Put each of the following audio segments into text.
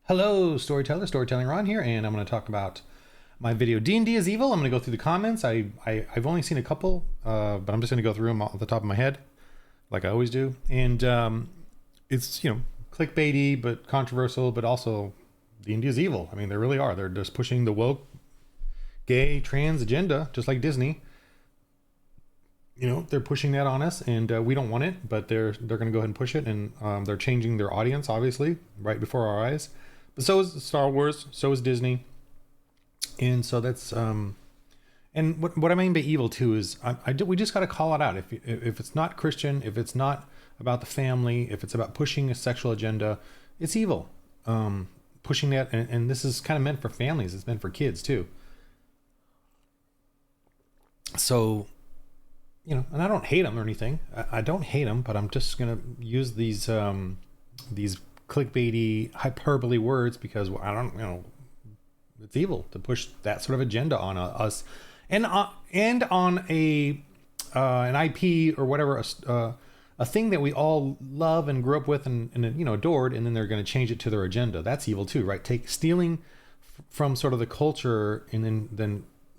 Hello, Storytelling Ron here, and I'm going to talk about my video D&D Is Evil. I'm going to go through the comments. I've only seen a couple, but I'm just going to go through them off the top of my head, like I always do. And it's, clickbaity, but controversial, but also D&D is evil. I mean, they really are. They're just pushing the woke, gay, trans agenda, just like Disney. They're pushing that on us, and we don't want it, but they're going to go ahead and push it, and they're changing their audience, obviously, right before our eyes. But so is Star Wars, so is Disney, and so that's and what I mean by evil too is we just got to call it out. If it's not Christian, if it's not about the family, if it's about pushing a sexual agenda, it's evil. Pushing that, and this is kind of meant for families. It's meant for kids too. So. And I don't hate them or anything. I don't hate them, but I'm just gonna use these clickbaity hyperbole words because I don't, it's evil to push that sort of agenda on us, and on an IP or whatever, a thing that we all love and grew up with and adored, and then they're going to change it to their agenda. That's evil too, right? Stealing from sort of the culture and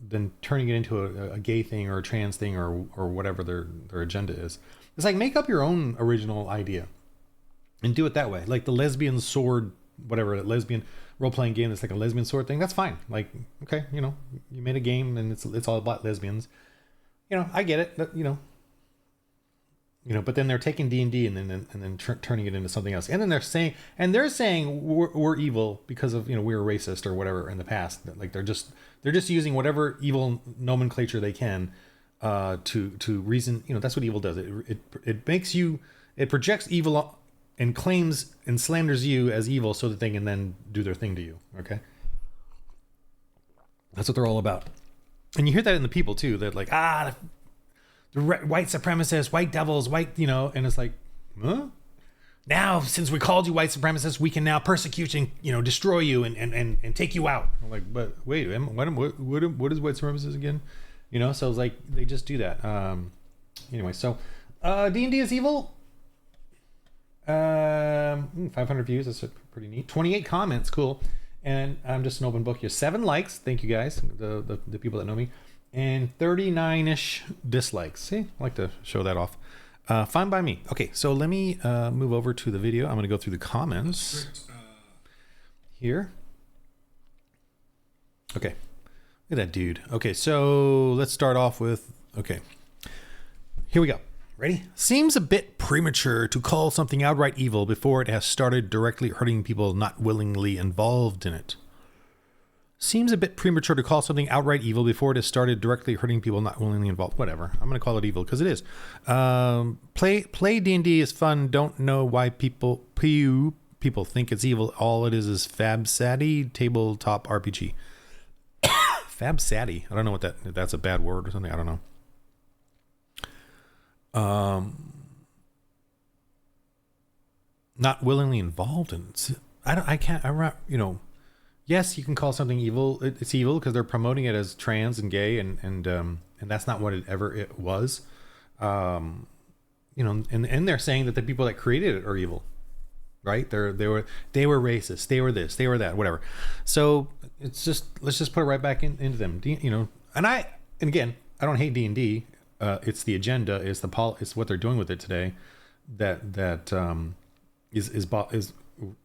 then turning it into a gay thing or a trans thing or whatever their agenda is. It's like, make up your own original idea and do it that way. Like the lesbian sword, whatever, lesbian role-playing game that's like a lesbian sword thing, that's fine. Like, okay, you made a game and it's all about lesbians. I get it, but, but then they're taking D&D and then turning it into something else. And then they're saying we're evil because of, we were racist or whatever in the past. Like they're just using whatever evil nomenclature they can to reason. That's what evil does. It projects evil and claims and slanders you as evil so that they can then do their thing to you. Okay. That's what they're all about. And you hear that in the people too, that like, the white supremacists, white devils, and it's like, huh? Now, since we called you white supremacists, we can now persecute and, destroy you and take you out. I'm like, but wait, what is white supremacists again? So it's like, they just do that. Anyway, so D&D is evil. 500 views, that's pretty neat. 28 comments, cool. And I'm just an open book here. 7 likes, thank you guys, the people that know me. And 39-ish dislikes. See, I like to show that off. Fine by me. Okay, so let me move over to the video. I'm going to go through the comments here. Okay, look at that dude. Okay, so let's start off with, okay, here we go. Ready? Seems a bit premature to call something outright evil before it has started directly hurting people not willingly involved in it. Seems a bit premature to call something outright evil before it has started directly hurting people not willingly involved. Whatever. I'm going to call it evil because it is. Play D&D is fun. Don't know why people think it's evil. All it is Fab-Satty tabletop RPG. Fab-Satty. I don't know if that's a bad word or something. I don't know. Not willingly involved in it. Yes, you can call something evil. It's evil because they're promoting it as trans and gay, and that's not what it was. And they're saying that the people that created it are evil, right? They were racist. They were this. They were that. Whatever. So it's just, let's just put it right back into them. And again, I don't hate D&D. It's the agenda. It's what they're doing with it today. That is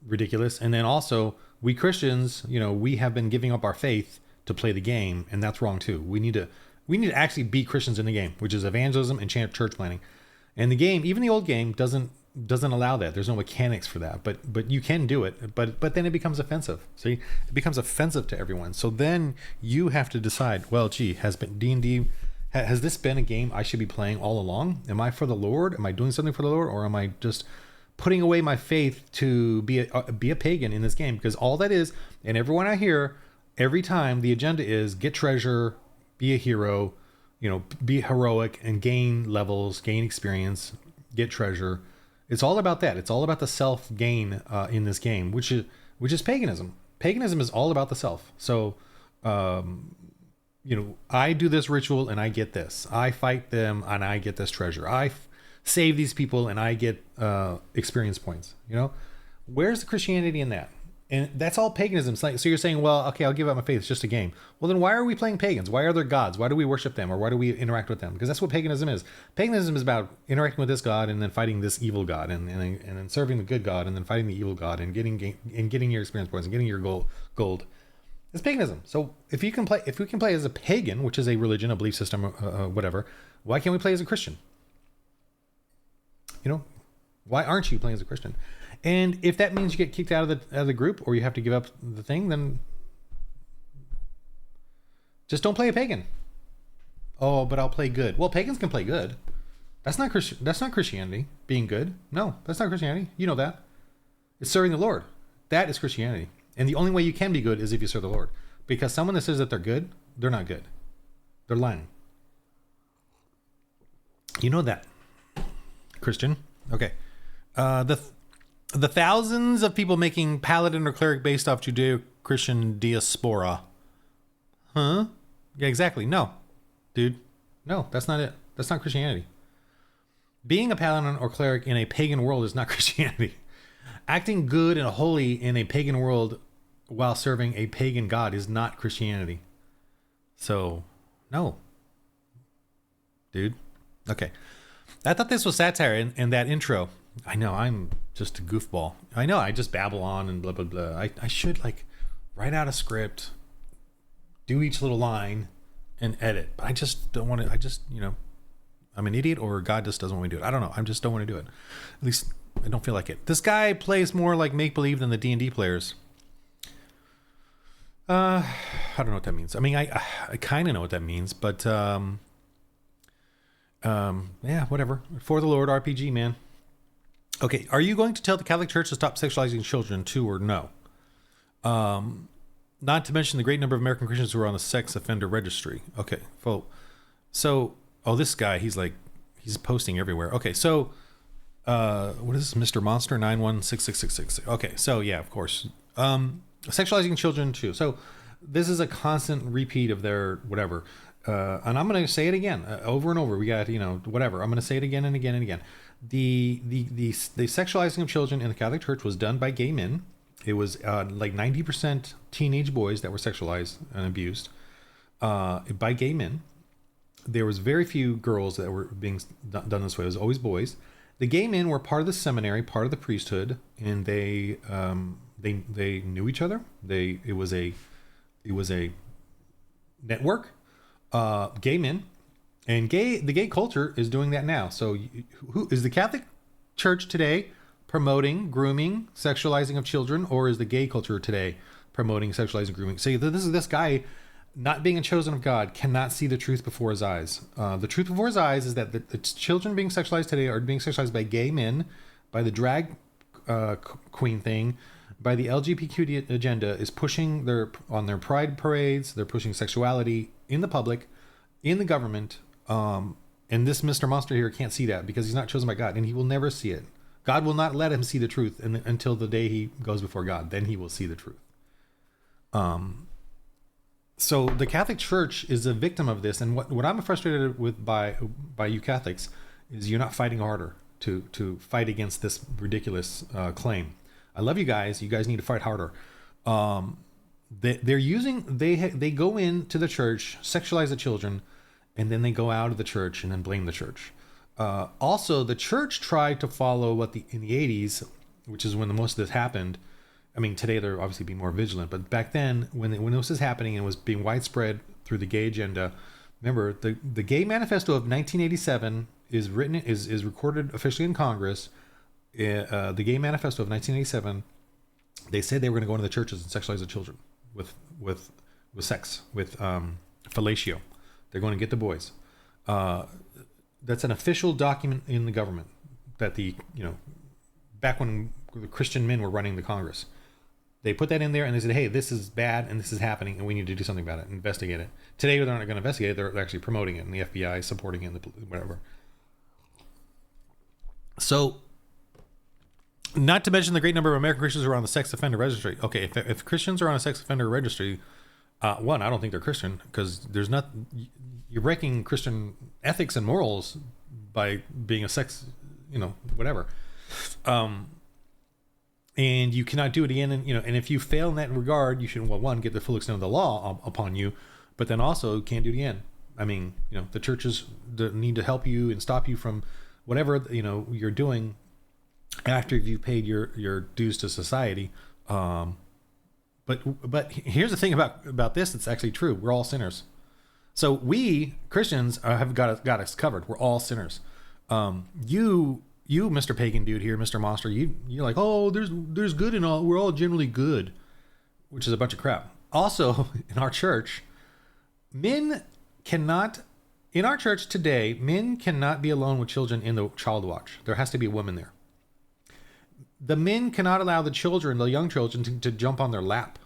ridiculous. And then also, we Christians, we have been giving up our faith to play the game, and that's wrong too. We need to actually be Christians in the game, which is evangelism and church planting. And the game, even the old game, doesn't allow that. There's no mechanics for that, but you can do it. But then it becomes offensive. See, it becomes offensive to everyone. So then you have to decide. Well, gee, has this been a game I should be playing all along? Am I for the Lord? Am I doing something for the Lord, or am I just putting away my faith to be a pagan in this game? Because all that is, and everyone I hear every time, the agenda is get treasure, be a hero, be heroic and gain levels, gain experience, get treasure. It's all about that. It's all about the self gain in this game, which is paganism. Paganism is all about the self. So, I do this ritual and I get this. I fight them and I get this treasure. I save these people and I get experience points. Where's the Christianity in that? And that's all paganism. It's like, so you're saying, well, okay, I'll give up my faith. It's just a game. Well, then why are we playing pagans? Why are there gods? Why do we worship them? Or why do we interact with them? Because that's what paganism is. Paganism is about interacting with this god and then fighting this evil god, and then serving the good god and then fighting the evil god, and getting your experience points and getting your gold. It's paganism. So if we can play as a pagan, which is a religion, a belief system, whatever, why can't we play as a Christian? You know, why aren't you playing as a Christian? And if that means you get kicked out of the group, or you have to give up the thing, then just don't play a pagan. Oh, but I'll play good. Well, pagans can play good. That's not Christian. That's not Christianity. Being good. No, that's not Christianity. You know that. It's serving the Lord. That is Christianity. And the only way you can be good is if you serve the Lord. Because someone that says that they're good, they're not good. They're lying. You know that, Christian. Okay. The thousands of people making paladin or cleric based off Judeo-Christian diaspora. Huh? Yeah, exactly. No, dude. No, that's not it. That's not Christianity. Being a paladin or cleric in a pagan world is not Christianity. Acting good and holy in a pagan world while serving a pagan god is not Christianity. So, no. Dude. Okay. I thought this was satire in that intro. I know, I'm just a goofball. I know, I just babble on and blah, blah, blah. I should like write out a script, do each little line, and edit. But I just don't want to, I'm an idiot, or God just doesn't want me to do it. I don't know. I just don't want to do it. At least I don't feel like it. This guy plays more like make-believe than the D&D players. I don't know what that means. I mean, I kind of know what that means, but yeah, whatever. For the Lord RPG, man. Okay, are you going to tell the Catholic Church to stop sexualizing children too, or no? Not to mention the great number of American Christians who are on the sex offender registry. Okay, so this guy, he's posting everywhere. Okay, so what is this, Mr. Monster 916666? Okay, so yeah, of course, sexualizing children too. So this is a constant repeat of their whatever. And I'm going to say it again, over and over. We got, whatever. I'm going to say it again and again and again. The sexualizing of children in the Catholic Church was done by gay men. It was like 90% teenage boys that were sexualized and abused by gay men. There was very few girls that were being done this way. It was always boys. The gay men were part of the seminary, part of the priesthood, and they knew each other. It was a network. Gay men, and the gay culture is doing that now. So who is the Catholic Church today promoting grooming, sexualizing of children, or is the gay culture today promoting sexualizing, grooming? See, this guy, not being a chosen of God, cannot see the truth before his eyes. The truth before his eyes is that the children being sexualized today are being sexualized by gay men, by the drag queen thing, by the LGBTQ agenda is pushing on their pride parades. They're pushing sexuality in the public, in the government. And this Mr. Monster here can't see that because he's not chosen by God, and he will never see it. God will not let him see the truth until the day he goes before God. Then he will see the truth. So the Catholic Church is a victim of this. And what I'm frustrated with by you Catholics is you're not fighting harder to fight against this ridiculous claim. I love you guys. You guys need to fight harder. They go into the church, sexualize the children, and then they go out of the church and then blame the church. Also, the church tried to follow in the 80s, which is when most of this happened. I mean, today they're obviously being more vigilant, but back then when this was happening and was being widespread through the gay agenda, remember the Gay Manifesto of 1987 is recorded officially in Congress. The Gay Manifesto of 1987, they said they were going to go into the churches and sexualize the children with sex, with fellatio. They're going to get the boys. That's an official document in the government that back when the Christian men were running the Congress, they put that in there and they said, hey, this is bad and this is happening and we need to do something about it, investigate it. Today they're not going to investigate it, they're actually promoting it, and the FBI is supporting it, and whatever. So, not to mention the great number of American Christians who are on the sex offender registry. Okay, if Christians are on a sex offender registry, one, I don't think they're Christian, because you're breaking Christian ethics and morals by being a sex, whatever. and you cannot do it again. And, and if you fail in that regard, you should, well, one, get the full extent of the law upon you, but then also can't do it again. I mean, the churches need to help you and stop you from whatever, you're doing after you've paid your dues to society. But here's the thing about this. It's actually true. We're all sinners. So we Christians have got us covered. We're all sinners. You, Mr. Pagan dude here, Mr. Monster, you're like, oh, there's good in all. We're all generally good, which is a bunch of crap. Also, in our church, in our church today, men cannot be alone with children in the child watch. There has to be a woman there. The men cannot allow the young children to jump on their lap.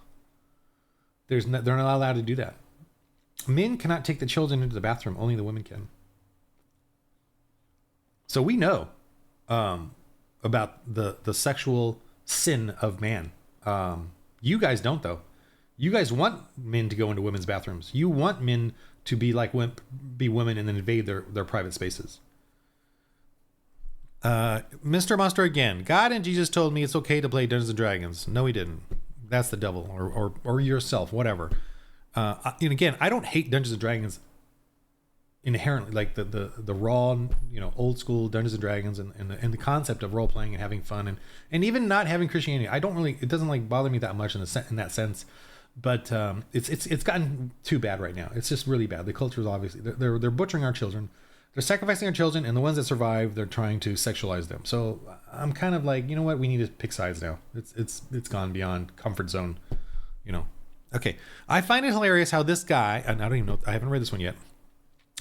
They're not allowed to do that. Men cannot take the children into the bathroom. Only the women can. So we know about the sexual sin of man. You guys don't, though. You guys want men to go into women's bathrooms. You want men to be women and then invade their private spaces. Mr. Monster again. God and Jesus told me it's okay to play Dungeons and Dragons. No, he didn't. That's the devil or yourself, whatever. And again, I don't hate Dungeons and Dragons inherently, like the raw, old school Dungeons and Dragons and the concept of role playing and having fun and even not having Christianity. It doesn't bother me that much in that sense. But it's gotten too bad right now. It's just really bad. The culture is obviously they're butchering our children. They're sacrificing our children, and the ones that survive, they're trying to sexualize them. So I'm kind of like, you know what? We need to pick sides now. It's gone beyond comfort zone, Okay, I find it hilarious how this guy, and I don't even know, I haven't read this one yet,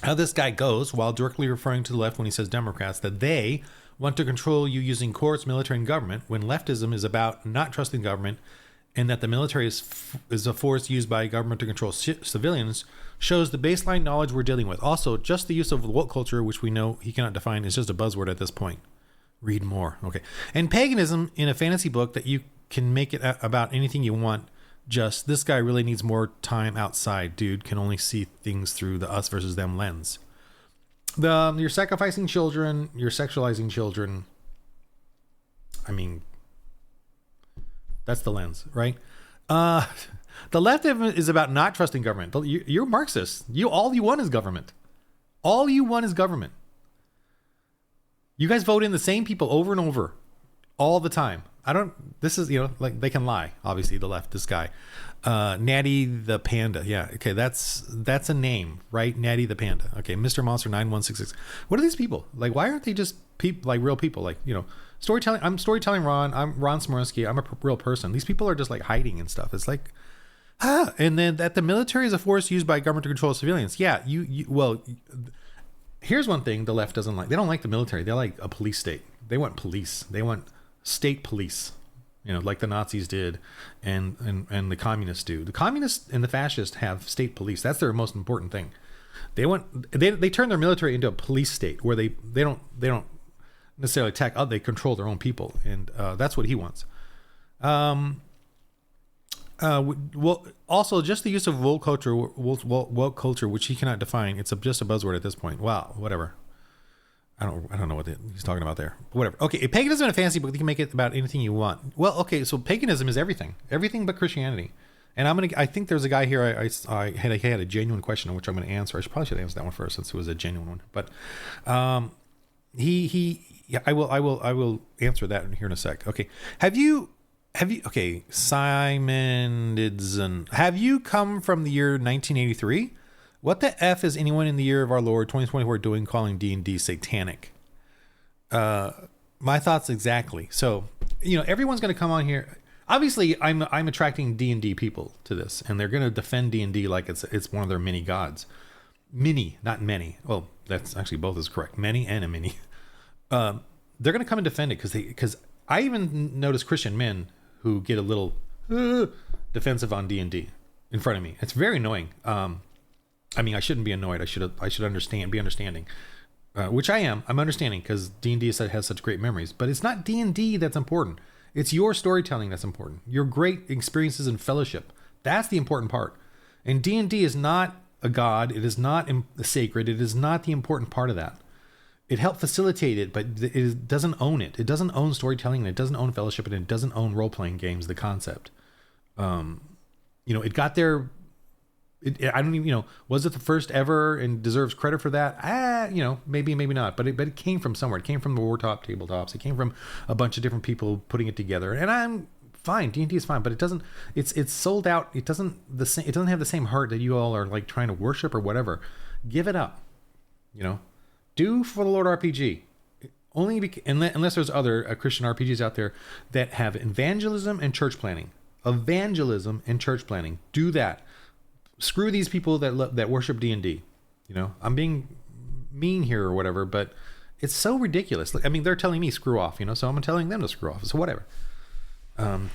how this guy goes while directly referring to the left when he says Democrats, that they want to control you using courts, military, and government, when leftism is about not trusting government, and that the military is a force used by government to control civilians, shows the baseline knowledge we're dealing with. Also, just the use of woke culture, which we know he cannot define, is just a buzzword at this point. Read more. Okay. And paganism in a fantasy book that you can make it about anything you want. Just, this guy really needs more time outside. Dude can only see things through the us versus them lens. You're sacrificing children. You're sexualizing children. I mean, that's the lens, right? The left is about not trusting government. You're Marxist. All you want is government. All you want is government. You guys vote in the same people over and over all the time. This is, they can lie. Obviously, the left, this guy. Natty the Panda. Yeah. Okay. That's a name, right? Natty the Panda. Okay. Mr. Monster 9166. What are these people? Like, why aren't they just people, like real people? Like, storytelling. I'm storytelling Ron. I'm Ron Smorensky. I'm a real person. These people are just like hiding and stuff. It's like, and then that the military is a force used by government to control civilians. Yeah. Well, here's one thing the left doesn't like. They don't like the military. They like a police state. They want police. They want state police, like the Nazis did and the communists do. The communists and the fascists have state police. That's their most important thing. They turn their military into a police state where they don't necessarily attack. They control their own people, and that's what he wants. Well, also just the use of woke culture, which he cannot define. It's just a buzzword at this point. Wow, whatever. I don't know what he's talking about there. Whatever. Okay, paganism in a fantasy book, you can make it about anything you want. Well, okay, so paganism is everything but Christianity. And I think there's a guy here. I had a genuine question on which I'm going to answer. I probably should answer that one first since it was a genuine one. But I will answer that here in a sec. Okay, okay, Simon Didson, have you come from the year 1983? What the F is anyone in the year of our Lord 2024 doing calling D&D satanic? My thoughts exactly. So, everyone's going to come on here. Obviously, I'm attracting D&D people to this, and they're going to defend D&D like it's one of their mini gods. Mini, not many. Well, that's actually both is correct. Many and a mini. They're going to come and defend it because I even notice Christian men who get a little defensive on D&D in front of me. It's very annoying. I shouldn't be annoyed. I should be understanding, which I am. I'm understanding because D&D has such great memories. But it's not D&D that's important. It's your storytelling that's important. Your great experiences in fellowship. That's the important part. And D&D is not a god. It is not sacred. It is not the important part of that. it helped facilitate it, but it doesn't own it. It doesn't own storytelling, and it doesn't own fellowship, and it doesn't own role-playing games, the concept. It got there. I don't even, was it the first ever and deserves credit for that? Maybe not, but it came from somewhere. It came from the Wartop tabletops. It came from a bunch of different people putting it together, and I'm fine. D&D is fine, but it doesn't, it's sold out. It doesn't have the same heart that you all are like trying to worship or whatever. Give it up, do for the Lord RPG. Unless there's other Christian RPGs out there that have evangelism and church planning. Do that. Screw these people that worship D&D. I'm being mean here or whatever, but it's so ridiculous. They're telling me screw off, so I'm telling them to screw off. So whatever.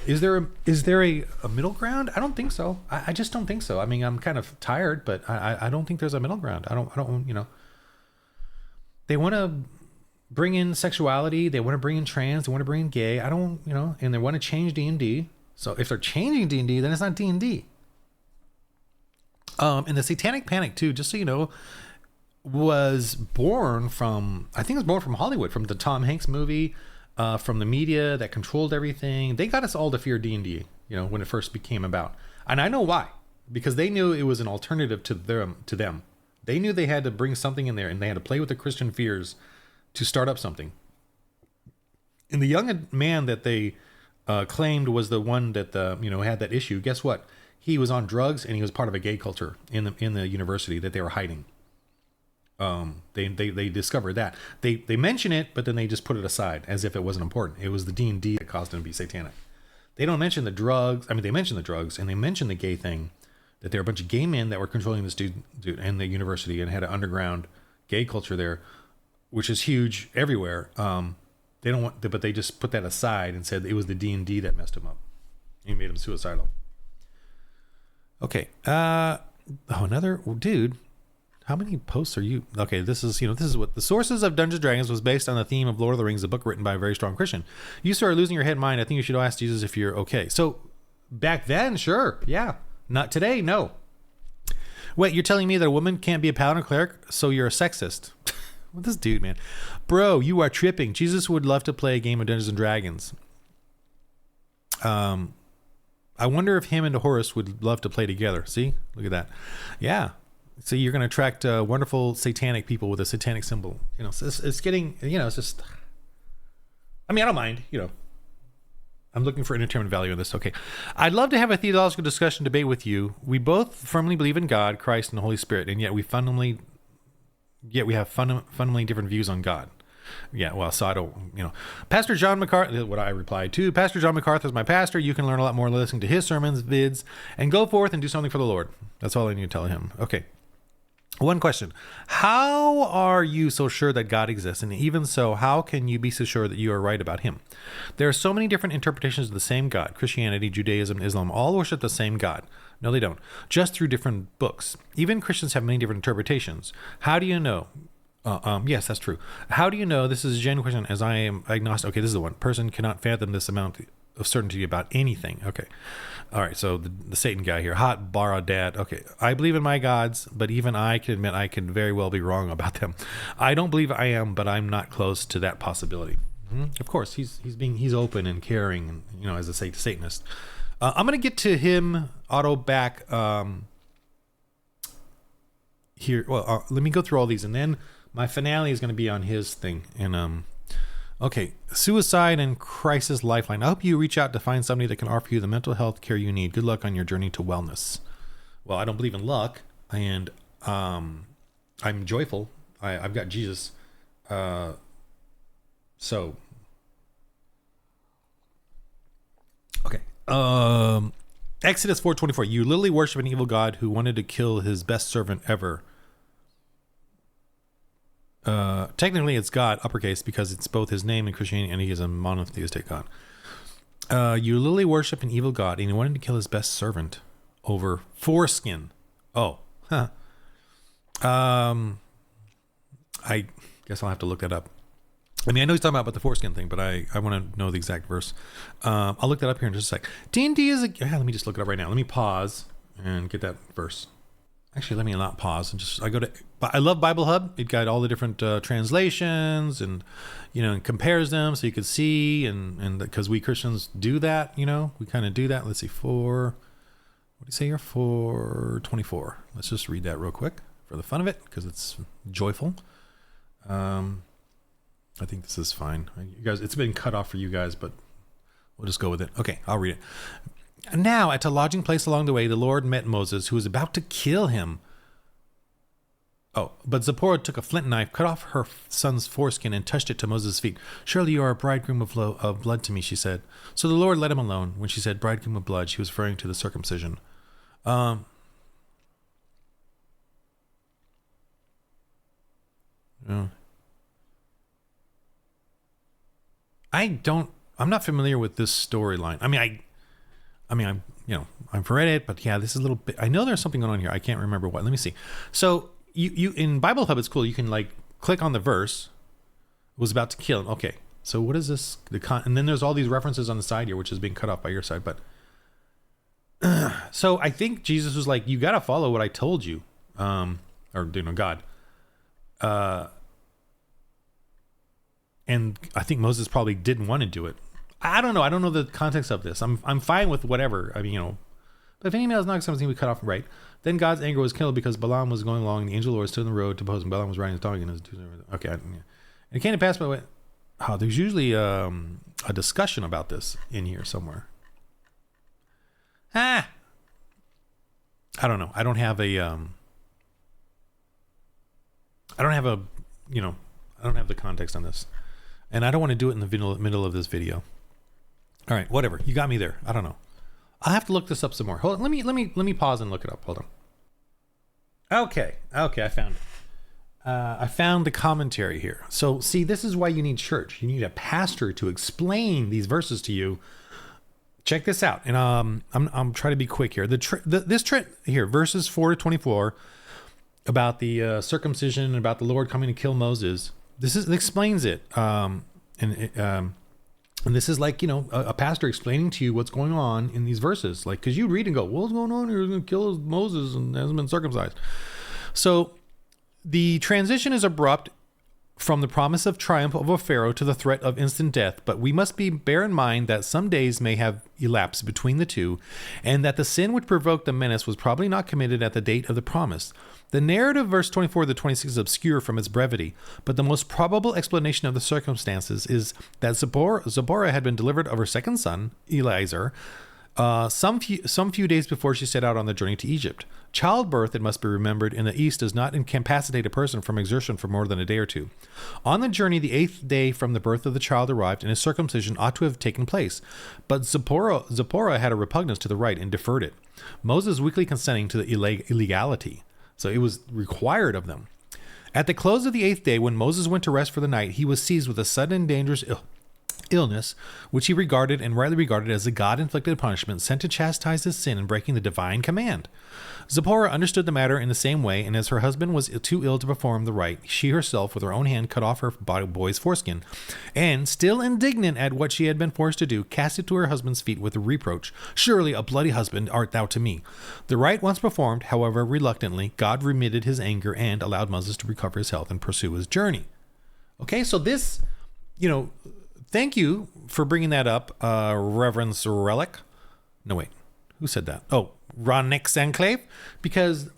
Is there a middle ground? I don't think so. I just don't think so. I'm kind of tired, but I don't think there's a middle ground. I don't. They want to bring in sexuality. They want to bring in trans. They want to bring in gay. I don't, and they want to change D&D. So if they're changing D&D, then it's not D&D. And the Satanic Panic too, just so you know, was born from Hollywood, from the Tom Hanks movie, from the media that controlled everything. They got us all to fear D&D, when it first became about. And I know why, because they knew it was an alternative to them. They knew they had to bring something in there, and they had to play with the Christian fears to start up something. And the young man that they claimed was the one that had that issue. Guess what? He was on drugs, and he was part of a gay culture in the university that they were hiding. They discovered that. They mention it, but then they just put it aside as if it wasn't important. It was the D&D that caused him to be satanic. They don't mention the drugs. They mention the drugs, and they mention the gay thing, that there were a bunch of gay men that were controlling this dude and the university, and had an underground gay culture there, which is huge everywhere. They don't want, but they just put that aside and said it was the D&D that messed him up. He made him suicidal. Okay. Another dude. How many posts are you? Okay, this is what the sources of Dungeons & Dragons was based on the theme of Lord of the Rings, a book written by a very strong Christian. You start losing your head mind. I think you should ask Jesus if you're okay. So back then, sure. Yeah. Not today. No. Wait, you're telling me that a woman can't be a paladin or cleric? So you're a sexist. Well, this dude, man. Bro, you are tripping. Jesus would love to play a game of Dungeons & Dragons. I wonder if him and Horus would love to play together. See? Look at that. Yeah. So you're going to attract wonderful satanic people with a satanic symbol. It's getting, it's just, I don't mind, I'm looking for entertainment value in this. Okay. I'd love to have a theological discussion debate with you. We both firmly believe in God, Christ, and the Holy Spirit, and yet we have fundamentally different views on God. Yeah, well, so I don't, Pastor John MacArthur, what I replied to, Pastor John MacArthur is my pastor. You can learn a lot more listening to his sermons, vids, and go forth and do something for the Lord. That's all I need to tell him. Okay. One question. How are you so sure that God exists? And even so, how can you be so sure that you are right about him? There are so many different interpretations of the same God. Christianity, Judaism, Islam all worship the same God. No, they don't. Just through different books. Even Christians have many different interpretations. How do you know? Yes, that's true. How do you know? This is a genuine question, as I am agnostic. Okay, this is the one. Person cannot fathom this amount of certainty about anything. Okay. All right, so the Satan guy here. Hot Bara Dad. Okay, I believe in my gods, but even I can admit I can very well be wrong about them. I don't believe I am, but I'm not close to that possibility. Of course, he's open and caring, and as a Satanist. I'm gonna get to him auto back here. Well, let me go through all these, and then my finale is going to be on his thing. And okay, suicide and crisis lifeline. I hope you reach out to find somebody that can offer you the mental health care you need. Good luck on your journey to wellness. Well, I don't believe in luck, and I'm joyful. I've got Jesus. So okay. Exodus 4:24. You literally worship an evil God who wanted to kill his best servant ever. Technically it's God, uppercase, because it's both his name in Christianity and he is a monotheistic God. You literally worship an evil God and he wanted to kill his best servant over foreskin. Oh, huh. I guess I'll have to look that up. I know he's talking about the foreskin thing, but I want to know the exact verse. I'll look that up here in just a sec. D&D is let me just look it up right now. Let me pause and get that verse. Actually, let me not pause and just, I love Bible Hub. It got all the different translations and, and compares them so you could see, and because we Christians do that, we kind of do that. Let's see, what do you say here? 424. Let's just read that real quick for the fun of it, because it's joyful. I think this is fine. You guys, it's been cut off for you guys, but we'll just go with it. Okay, I'll read it. Now, at a lodging place along the way, the Lord met Moses, who was about to kill him. Oh, but Zipporah took a flint knife, cut off her son's foreskin, and touched it to Moses' feet. Surely you are a bridegroom of blood to me, she said. So the Lord let him alone. When she said bridegroom of blood, she was referring to the circumcision. I'm not familiar with this storyline. I've read it, but yeah, this is a little bit, I know there's something going on here. I can't remember what. Let me see. So you in Bible Hub, it's cool. You can click on the verse, was about to kill him. Okay. So what is this? And then there's all these references on the side here, which is being cut off by your side. But so I think Jesus was like, you got to follow what I told you. God. And I think Moses probably didn't want to do it. I don't know. I don't know the context of this. I'm fine with whatever. But if any male is not something we cut off, right? Then God's anger was kindled because Balaam was going along, and the angel of the Lord stood in the road to oppose him. Balaam was riding his donkey, and his okay. And it came to pass by the way. Oh, there's usually a discussion about this in here somewhere. I don't know. I don't have the context on this, and I don't want to do it in the middle of this video. All right, whatever. You got me there. I don't know. I'll have to look this up some more. Hold on. Let me pause and look it up. Hold on. Okay. I found it. I found the commentary here. So see, this is why you need church. You need a pastor to explain these verses to you. Check this out. And I'm trying to be quick here. This here, verses 4-24 about the circumcision and about the Lord coming to kill Moses. It explains it. And this is like, a pastor explaining to you what's going on in these verses. Like, because you read and go, what's going on here? He's going to kill Moses and hasn't been circumcised. So the transition is abrupt from the promise of triumph over Pharaoh to the threat of instant death. But we must bear in mind that some days may have elapsed between the two, and that the sin which provoked the menace was probably not committed at the date of the promise. The narrative, verse 24-26, is obscure from its brevity, but the most probable explanation of the circumstances is that Zipporah had been delivered of her second son, Eliezer, some few days before she set out on the journey to Egypt. Childbirth, it must be remembered, in the East does not incapacitate a person from exertion for more than a day or two. On the journey, the 8th day from the birth of the child arrived, and his circumcision ought to have taken place. But Zipporah had a repugnance to the rite and deferred it, Moses weakly consenting to the illegality. So it was required of them. At the close of the 8th day, when Moses went to rest for the night, he was seized with a sudden and dangerous illness, which he regarded and rightly regarded as a God-inflicted punishment sent to chastise his sin in breaking the divine command. Zipporah understood the matter in the same way, and as her husband was too ill to perform the rite, she herself with her own hand cut off her boy's foreskin, and, still indignant at what she had been forced to do, cast it to her husband's feet with a reproach. Surely a bloody husband art thou to me. The rite once performed, however reluctantly, God remitted his anger and allowed Moses to recover his health and pursue his journey. Okay, so this, thank you for bringing that up, Rev Relic. No, wait. Who said that? Oh, Ronix Enclave. Because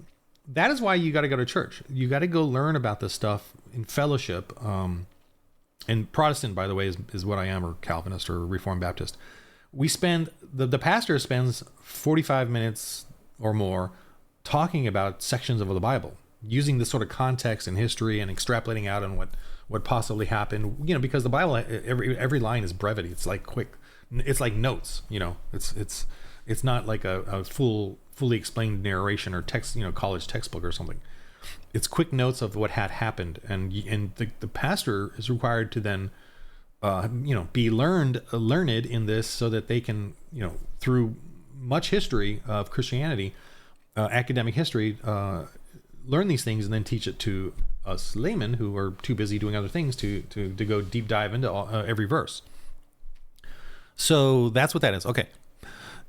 that is why you got to go to church. You got to go learn about this stuff in fellowship. And Protestant, by the way, is what I am, or Calvinist or Reformed Baptist. We spend, the pastor spends 45 minutes or more talking about sections of the Bible, using this sort of context and history and extrapolating out on what possibly happened, because the Bible, every line is brevity. It's like quick, it's like notes, it's not like a fully explained narration or text, college textbook or something. It's quick notes of what had happened. And the pastor is required to then, be learned in this so that they can, through much history of Christianity, academic history, learn these things and then teach it to us laymen who are too busy doing other things to go deep dive into every verse. So that's what that is. Okay.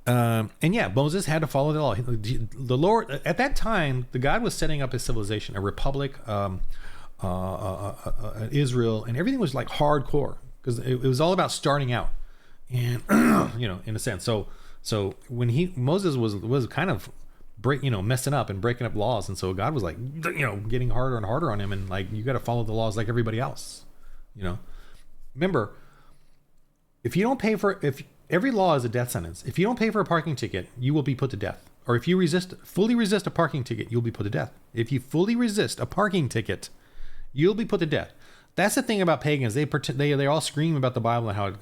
And yeah, Moses had to follow the law. The Lord at that time, the God was setting up his civilization, a republic, Israel, and everything was like hardcore because it was all about starting out, and in a sense. So when Moses was kind of messing up and breaking up laws, and so God was like, getting harder and harder on him, and like, you got to follow the laws like everybody else. Remember, if every law is a death sentence. If you don't pay for a parking ticket, you will be put to death. Or if you fully resist a parking ticket, you'll be put to death. If you fully resist a parking ticket, you'll be put to death. That's the thing about pagans. They all scream about the Bible and how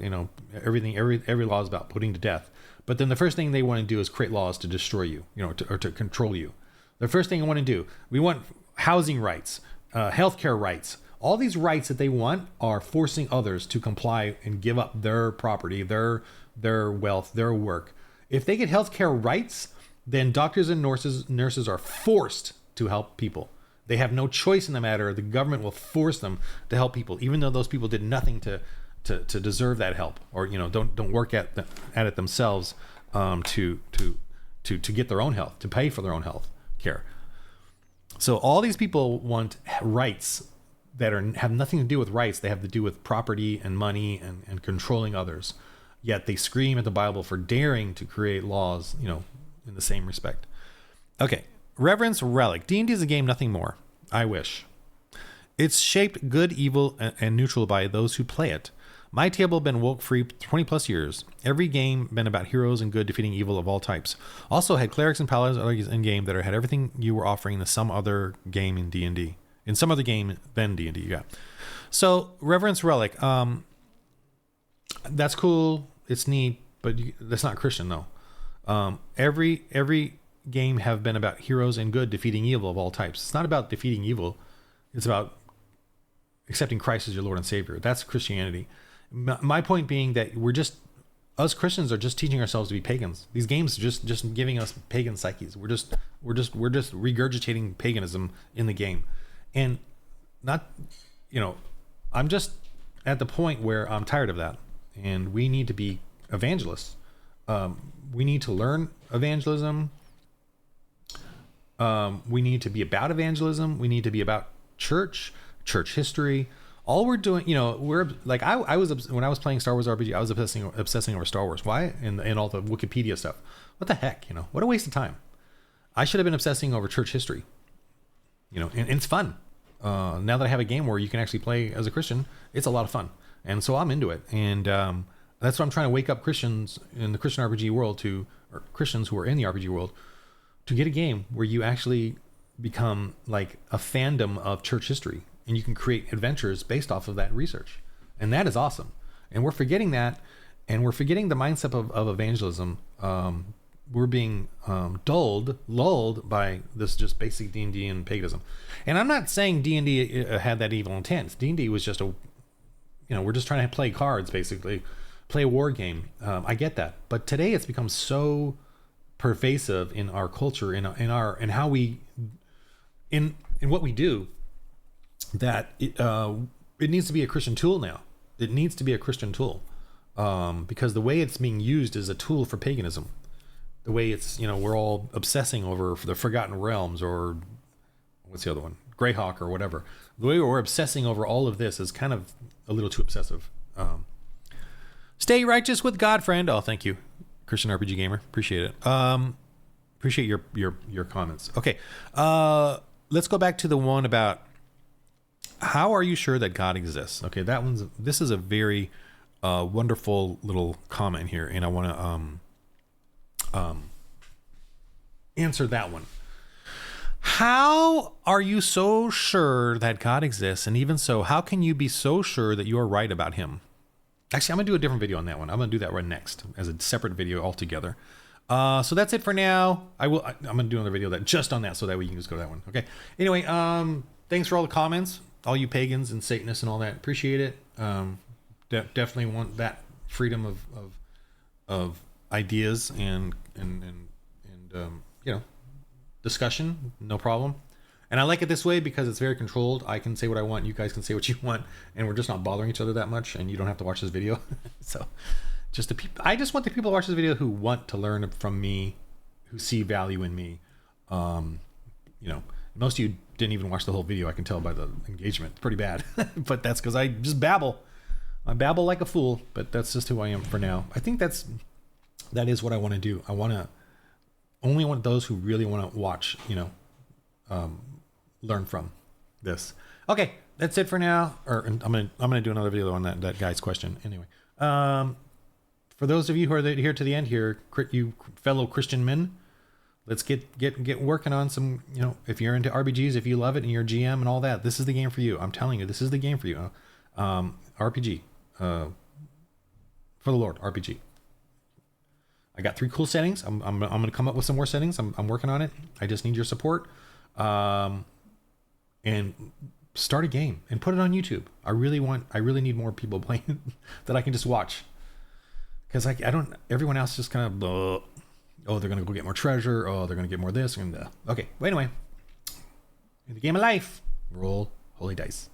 every law is about putting to death. But then the first thing they want to do is create laws to destroy you, or to control you. The first thing I want to do, we want housing rights, healthcare rights. All these rights that they want are forcing others to comply and give up their property, their wealth, their work. If they get healthcare rights, then doctors and nurses are forced to help people. They have no choice in the matter. The government will force them to help people, even though those people did nothing to deserve that help, or don't work at it themselves to get their own health, to pay for their own health care. So all these people want rights that have nothing to do with rights. They have to do with property and money and controlling others. Yet they scream at the Bible for daring to create laws, in the same respect. Okay, Rev Relic. D&D is a game, nothing more. I wish. It's shaped good, evil, and neutral by those who play it. My table been woke free 20 plus years. Every game been about heroes and good defeating evil of all types. Also had clerics and paladins in game that had everything you were offering to some other game in D&D. In some other game than D&D, yeah. So Reverence Relic, that's cool. It's neat, but that's not Christian though. Every game have been about heroes and good defeating evil of all types. It's not about defeating evil. It's about accepting Christ as your Lord and Savior. That's Christianity. My point being that us Christians are just teaching ourselves to be pagans. These games are just giving us pagan psyches. We're just regurgitating paganism in the game. And not, I'm just at the point where I'm tired of that, and we need to be evangelists. We need to learn evangelism. We need to be about evangelism. We need to be about church history. All we're doing, we're like, I was, when I was playing Star Wars RPG, I was obsessing over Star Wars. Why? And all the Wikipedia stuff. What the heck, what a waste of time. I should have been obsessing over church history. And it's fun. Now that I have a game where you can actually play as a Christian, it's a lot of fun. And so I'm into it. And that's what I'm trying to wake up Christians in the Christian RPG world or Christians who are in the RPG world, to get a game where you actually become like a fandom of church history, and you can create adventures based off of that research. And that is awesome. And we're forgetting that, and we're forgetting the mindset of evangelism. We're being lulled by this just basic D&D and paganism. And I'm not saying D&D had that evil intent. D&D was just we're just trying to play cards, basically, play a war game. I get that, but today it's become so pervasive in our culture, in how we, in what we do, that it needs to be a Christian tool now. It needs to be a Christian tool, because the way it's being used is a tool for paganism. The way it's, we're all obsessing over the Forgotten Realms, or what's the other one? Greyhawk or whatever. The way we're obsessing over all of this is kind of a little too obsessive. Stay righteous with God, friend. Oh, thank you, Christian RPG Gamer. Appreciate it. Appreciate your comments. Okay. Let's go back to the one about how are you sure that God exists? Okay. This is a very wonderful little comment here, and I want to answer that one. How are you so sure that God exists? And even so, how can you be so sure that you're right about him? Actually, I'm going to do a different video on that one. I'm going to do that right next as a separate video altogether. So that's it for now. I'm going to do another video just on that, so that way you can just go to that one. Okay. Anyway, thanks for all the comments, all you pagans and Satanists and all that. Appreciate it. Definitely want that freedom of ideas and discussion. No problem. And I like it this way because it's very controlled. I can say what I want. You guys can say what you want. And we're just not bothering each other that much. And you don't have to watch this video. So, just the people. I just want the people to watch this video who want to learn from me, who see value in me. Most of you didn't even watch the whole video. I can tell by the engagement. It's pretty bad, but that's because I just babble. I babble like a fool, but that's just who I am for now. I think that is what I want to do. I only want those who really want to watch, learn from this. Okay, that's it for now. I'm gonna do another video on that guy's question anyway. For those of you who are here to the end here, you fellow Christian men, let's get working on some. If you're into RPGs, if you love it and you're a GM and all that, this is the game for you. I'm telling you, this is the game for you. RPG, for the Lord, RPG. I got 3 cool settings. I'm gonna come up with some more settings. I'm working on it. I just need your support. And start a game and put it on YouTube. I really need more people playing that I can just watch. Because everyone else just kind of, oh, they're going to go get more treasure. Oh, they're going to get more this. Okay, well, anyway, in the game of life, roll holy dice.